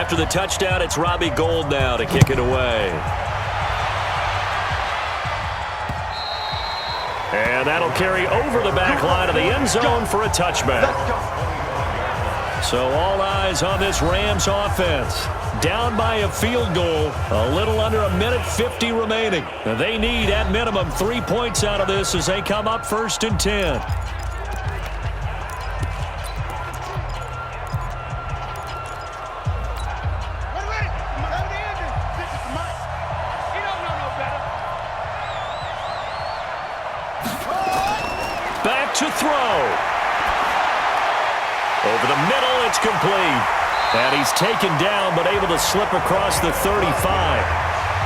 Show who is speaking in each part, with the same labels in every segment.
Speaker 1: After the touchdown, it's Robbie Gould now to kick it away. And that'll carry over the back line of the end zone for a touchback. So all eyes on this Rams offense. Down by a field goal, a little under a minute 50 remaining. They need, at minimum, 3 points out of this as they come up 1st and 10. Back to throw. Over the middle, it's complete. And he's taken down, but able to slip across the 35.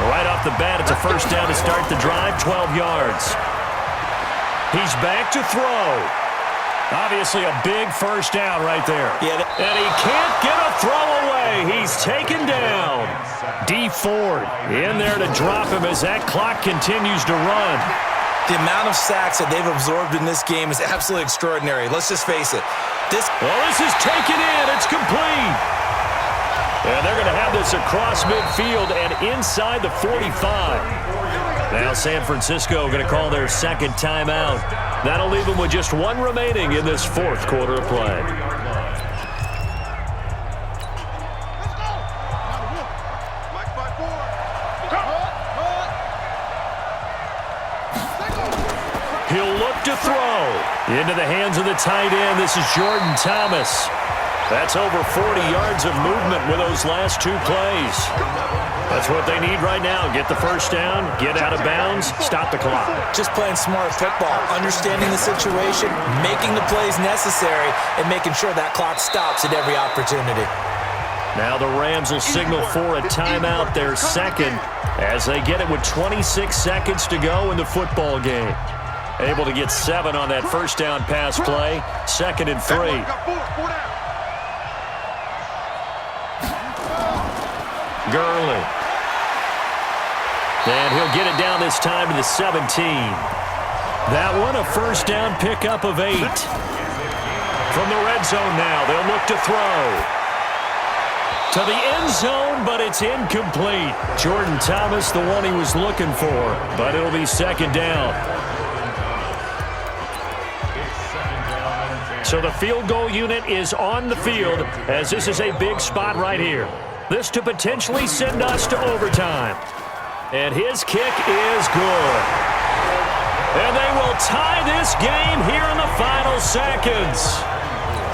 Speaker 1: Right off the bat, it's a first down to start the drive, 12 yards. He's back to throw. Obviously a big first down right there. Yeah, and he can't get a throw away. He's taken down. D Ford in there to drop him as that clock continues to run.
Speaker 2: The amount of sacks that they've absorbed in this game is absolutely extraordinary. Let's just face it. This
Speaker 1: is taken in. It's complete. And they're going to have this across midfield and inside the 45. Now San Francisco going to call their second timeout. That'll leave them with just one remaining in this 4th quarter of play. He'll look to throw. Into the hands of the tight end. This is Jordan Thomas. That's over 40 yards of movement with those last 2 plays. That's what they need right now. Get the first down, get out of bounds, stop the clock.
Speaker 2: Just playing smart football, understanding the situation, making the plays necessary, and making sure that clock stops at every opportunity.
Speaker 1: Now the Rams will signal for a timeout, their second, as they get it with 26 seconds to go in the football game. Able to get 7 on that first down pass play. 2nd and 3. Gurley. And he'll get it down this time to the 17. That one a first down pickup of 8. From the red zone now, they'll look to throw. To the end zone, but it's incomplete. Jordan Thomas, the one he was looking for, but it'll be 2nd down. So the field goal unit is on the field as this is a big spot right here. This to potentially send us to overtime. And his kick is good. And they will tie this game here in the final seconds.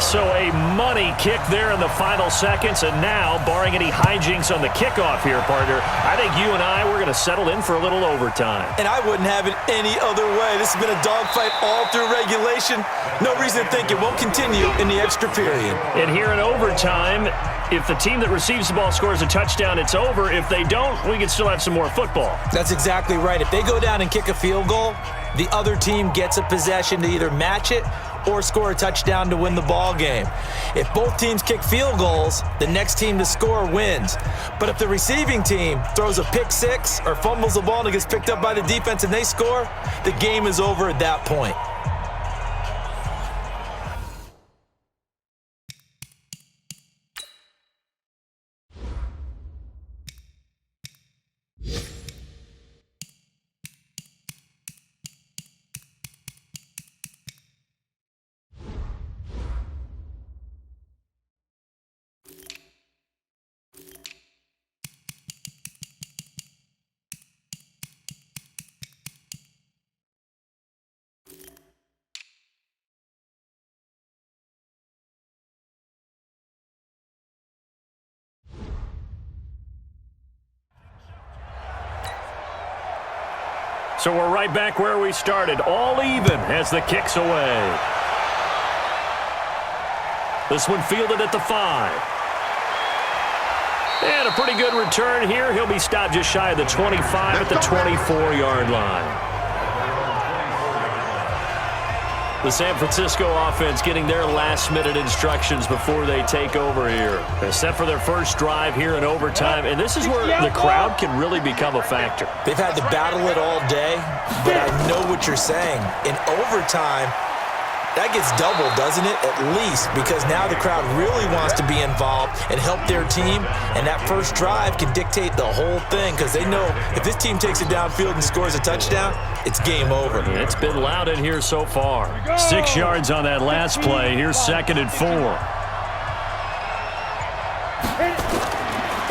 Speaker 1: So a money kick there in the final seconds. And now, barring any hijinks on the kickoff here, partner, I think you and I, we're going to settle in for a little overtime.
Speaker 2: And I wouldn't have it any other way. This has been a dogfight all through regulation. No reason to think it won't continue in the extra period.
Speaker 1: And here in overtime, if the team that receives the ball scores a touchdown, it's over. If they don't, we can still have some more football.
Speaker 2: That's exactly right. If they go down and kick a field goal, the other team gets a possession to either match it or score a touchdown to win the ball game. If both teams kick field goals, the next team to score wins. But if the receiving team throws a pick six or fumbles the ball and it gets picked up by the defense and they score, the game is over at that point.
Speaker 1: So we're right back where we started, all even as the kick's away. This one fielded at the 5. And a pretty good return here. He'll be stopped just shy of the 25 at the 24-yard line. The San Francisco offense getting their last-minute instructions before they take over here. They're set for their first drive here in overtime, and this is where the crowd can really become a factor.
Speaker 2: They've had to battle it all day, but I know what you're saying. In overtime, That gets doubled, doesn't it? At least, because now the crowd really wants to be involved and help their team, and that first drive can dictate the whole thing because they know if this team takes it downfield and scores a touchdown, it's game over.
Speaker 1: It's been loud in here so far. 6 yards on that last play. Here's 2nd and 4.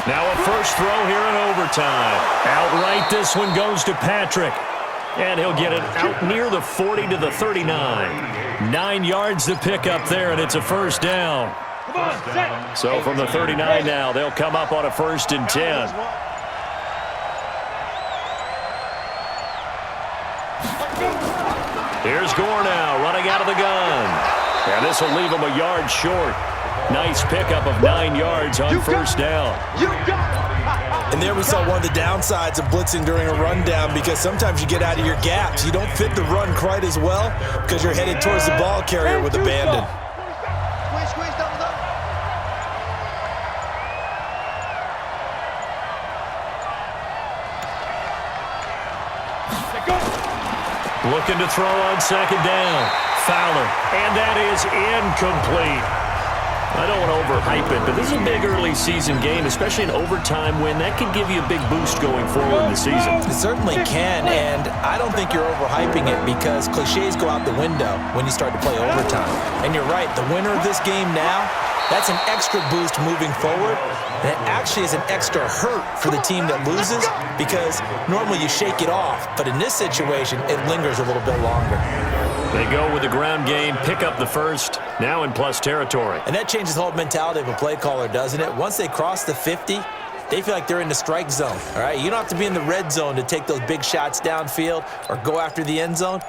Speaker 1: Now a first throw here in overtime. Outright, this one goes to Patrick. And he'll get it out near the 40 to the 39. 9 yards to pick up there, and it's a first down. So from the 39 now, they'll come up on a 1st and 10. Here's Gore now, running out of the gun. And this will leave him a yard short. Nice pickup of 9 yards on first down.
Speaker 2: And there we saw one of the downsides of blitzing during a rundown because sometimes you get out of your gaps. You don't fit the run quite as well because you're headed towards the ball carrier with abandon.
Speaker 1: Looking to throw on 2nd down. Fowler, and that is incomplete. I don't want to overhype it, but this is a big early season game, especially an overtime win. That could give you a big boost going forward in the season.
Speaker 2: It certainly can, and I don't think you're overhyping it because cliches go out the window when you start to play overtime. And you're right, the winner of this game now, that's an extra boost moving forward, and it actually is an extra hurt for the team that loses because normally you shake it off, but in this situation, it lingers a little bit longer.
Speaker 1: They go with the ground game, pick up the first, now in plus territory.
Speaker 2: And that changes the whole mentality of a play caller, doesn't it? Once they cross the 50, they feel like they're in the strike zone, all right? You don't have to be in the red zone to take those big shots downfield or go after the end zone.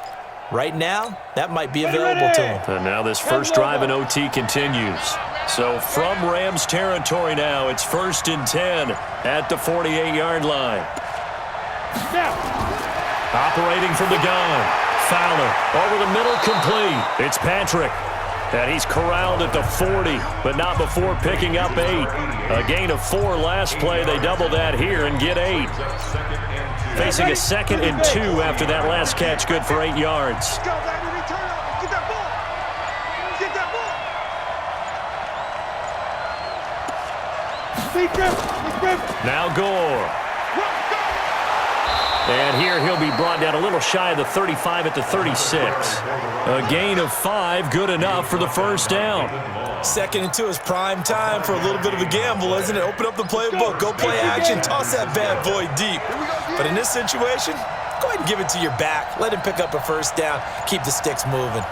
Speaker 2: Right now, that might be available to them.
Speaker 1: And now this first drive in OT continues. So from Rams territory now, it's 1st and 10 at the 48-yard line. Operating from the gun. Fowler over the middle, complete. It's Patrick. And he's corralled at the 40, but not before picking up 8. A gain of 4 last play. They double that here and get 8. Facing a 2nd and 2 after that last catch, good for 8 yards. Now Gore. And here he'll be brought down a little shy of the 35 at the 36. A gain of 5, good enough for the first down.
Speaker 2: 2nd and 2 is prime time for a little bit of a gamble, isn't it? Open up the playbook, go play action, toss that bad boy deep. But in this situation, go ahead and give it to your back. Let him pick up a first down, keep the sticks moving.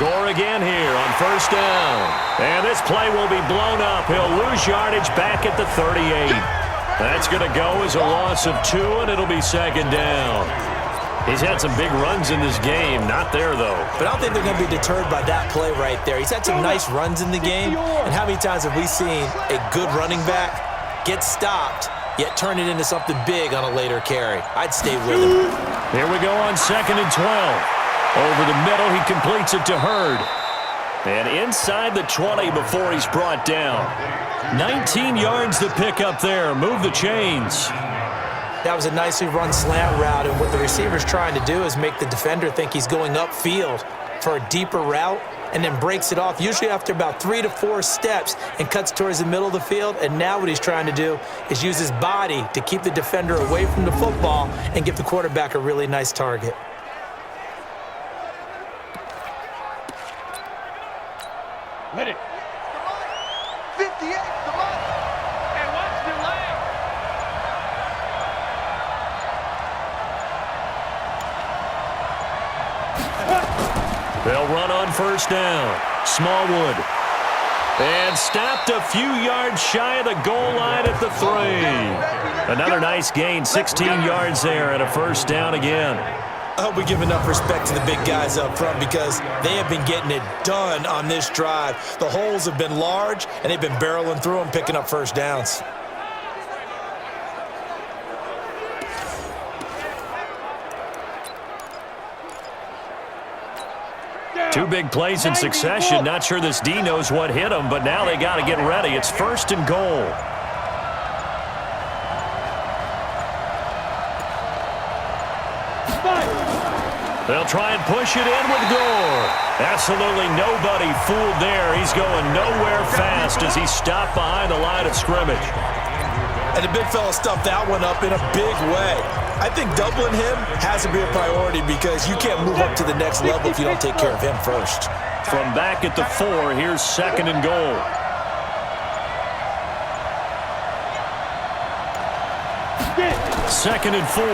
Speaker 1: Gore again here on first down. And this play will be blown up. He'll lose yardage back at the 38. That's going to go as a loss of 2, and it'll be 2nd down. He's had some big runs in this game. Not there, though.
Speaker 2: But I don't think they're going to be deterred by that play right there. He's had some nice runs in the game. And how many times have we seen a good running back get stopped, yet turn it into something big on a later carry? I'd stay with him.
Speaker 1: Here we go on 2nd and 12. Over the middle, he completes it to Hurd. And inside the 20 before he's brought down. 19 yards to pick up there. Move the chains.
Speaker 2: That was a nicely run slant route, and what the receiver's trying to do is make the defender think he's going upfield for a deeper route and then breaks it off, usually after about 3 to 4 steps, and cuts towards the middle of the field. And now what he's trying to do is use his body to keep the defender away from the football and give the quarterback a really nice target.
Speaker 3: Hit it. 58, come on. And watch the leg.
Speaker 1: They'll run on first down. Smallwood. And stopped a few yards shy of the goal line at the 3. Another nice gain, 16 yards there and a first down again.
Speaker 2: I hope we give enough respect to the big guys up front because they have been getting it done on this drive. The holes have been large, and they've been barreling through them, picking up first downs.
Speaker 1: Two big plays in succession. Not sure this D knows what hit him, but now they got to get ready. It's 1st and goal. They'll try and push it in with Gore. Absolutely nobody fooled there. He's going nowhere fast as he stopped behind the line of scrimmage.
Speaker 2: And the big fella stuffed that one up in a big way. I think doubling him has to be a priority because you can't move up to the next level if you don't take care of him first.
Speaker 1: From back at the 4, here's 2nd and goal. Second and 4.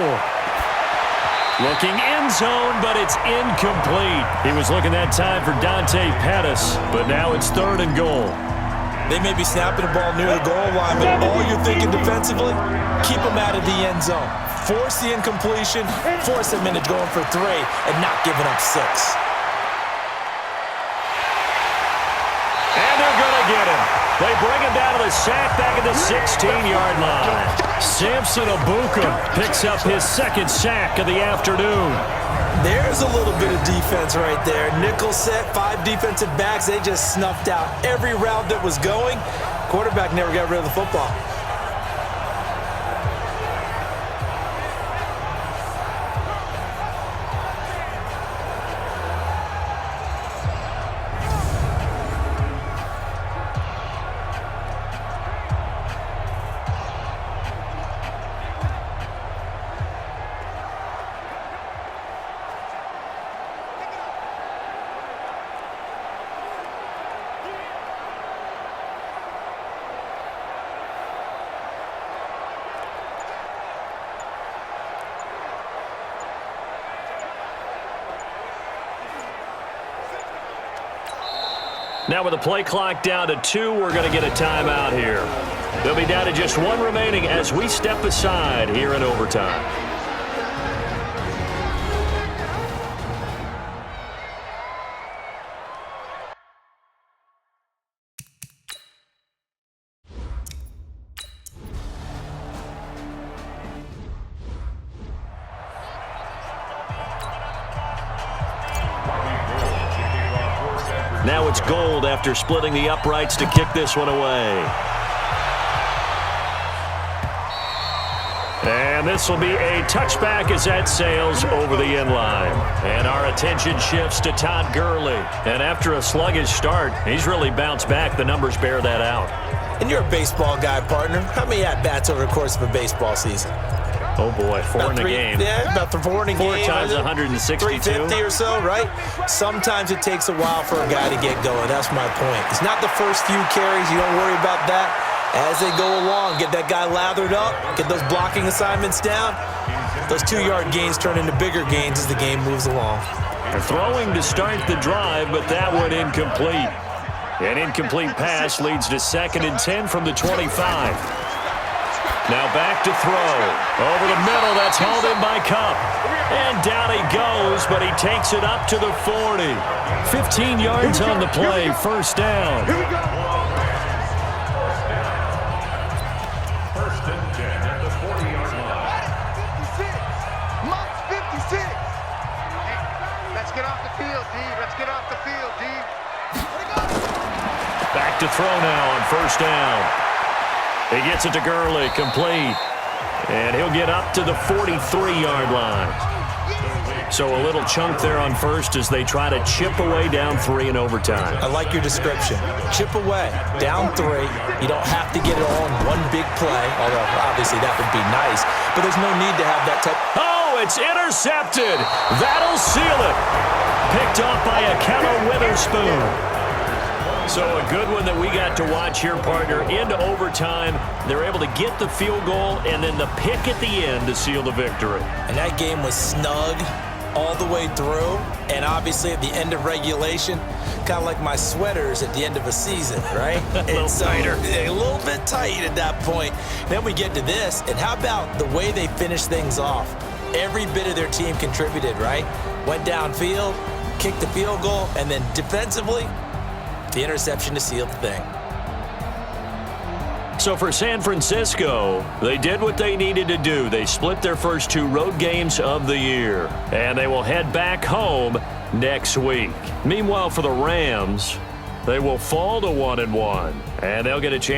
Speaker 1: Looking end zone, but it's incomplete. He was looking that time for Dante Pettis, but now it's 3rd and goal.
Speaker 2: They may be snapping the ball near the goal line, but all you're thinking defensively, keep them out of the end zone. Force the incompletion, force them into going for 3, and not giving up 6.
Speaker 1: And they're going to get him. They bring him down to the sack back at the 16-yard line. Samson Abuka picks up his 2nd sack of the afternoon.
Speaker 2: There's a little bit of defense right there. Nickel set, 5 defensive backs. They just snuffed out every route that was going. Quarterback never got rid of the football.
Speaker 1: Now with the play clock down to 2, we're going to get a timeout here. They'll be down to just 1 remaining as we step aside here in overtime. Now it's Gold after splitting the uprights to kick this one away. And this will be a touchback as that sails over the end line. And our attention shifts to Todd Gurley. And after a sluggish start, he's really bounced back. The numbers bear that out.
Speaker 2: And you're a baseball guy, partner. How many at-bats over the course of a baseball season?
Speaker 1: Oh, boy, 4 in a game.
Speaker 2: Yeah, about 4 in a game.
Speaker 1: 4 times 162.
Speaker 2: 350 or so, right? Sometimes it takes a while for a guy to get going. That's my point. It's not the first few carries. You don't worry about that. As they go along, get that guy lathered up, get those blocking assignments down. Those 2-yard gains turn into bigger gains as the game moves along.
Speaker 1: They're throwing to start the drive, but that one incomplete. An incomplete pass leads to 2nd and 10 from the 25. Now back to throw. Over the middle, that's hauled in by Kupp. And down he goes, but he takes it up to the 40. 15 yards on the play, 1st down.
Speaker 3: First and 10 at the 40-yard line. 56. Mox 56. Hey, let's get off the field, D. Let's get off the field, D.
Speaker 1: Back to throw now on 1st down. He gets it to Gurley, complete. And he'll get up to the 43-yard line. So a little chunk there on 1st as they try to chip away down 3 in overtime.
Speaker 2: I like your description. Chip away, down 3. You don't have to get it all in one big play, although obviously that would be nice. But there's no need to have that type.
Speaker 1: Oh, it's intercepted. That'll seal it. Picked off by Akello Witherspoon. So a good one that we got to watch here, partner. Into overtime, they're able to get the field goal and then the pick at the end to seal the victory.
Speaker 2: And that game was snug all the way through. And obviously at the end of regulation, kind of like my sweaters at the end of a season, right?
Speaker 1: A little tighter.
Speaker 2: A little bit tight at that point. Then we get to this, and how about the way they finish things off? Every bit of their team contributed, right? Went downfield, kicked the field goal, and then defensively, the interception to seal the thing.
Speaker 1: So for San Francisco, they did what they needed to do. They split their first 2 road games of the year, and they will head back home next week. Meanwhile, for the Rams, they will fall to 1-1, and they'll get a chance.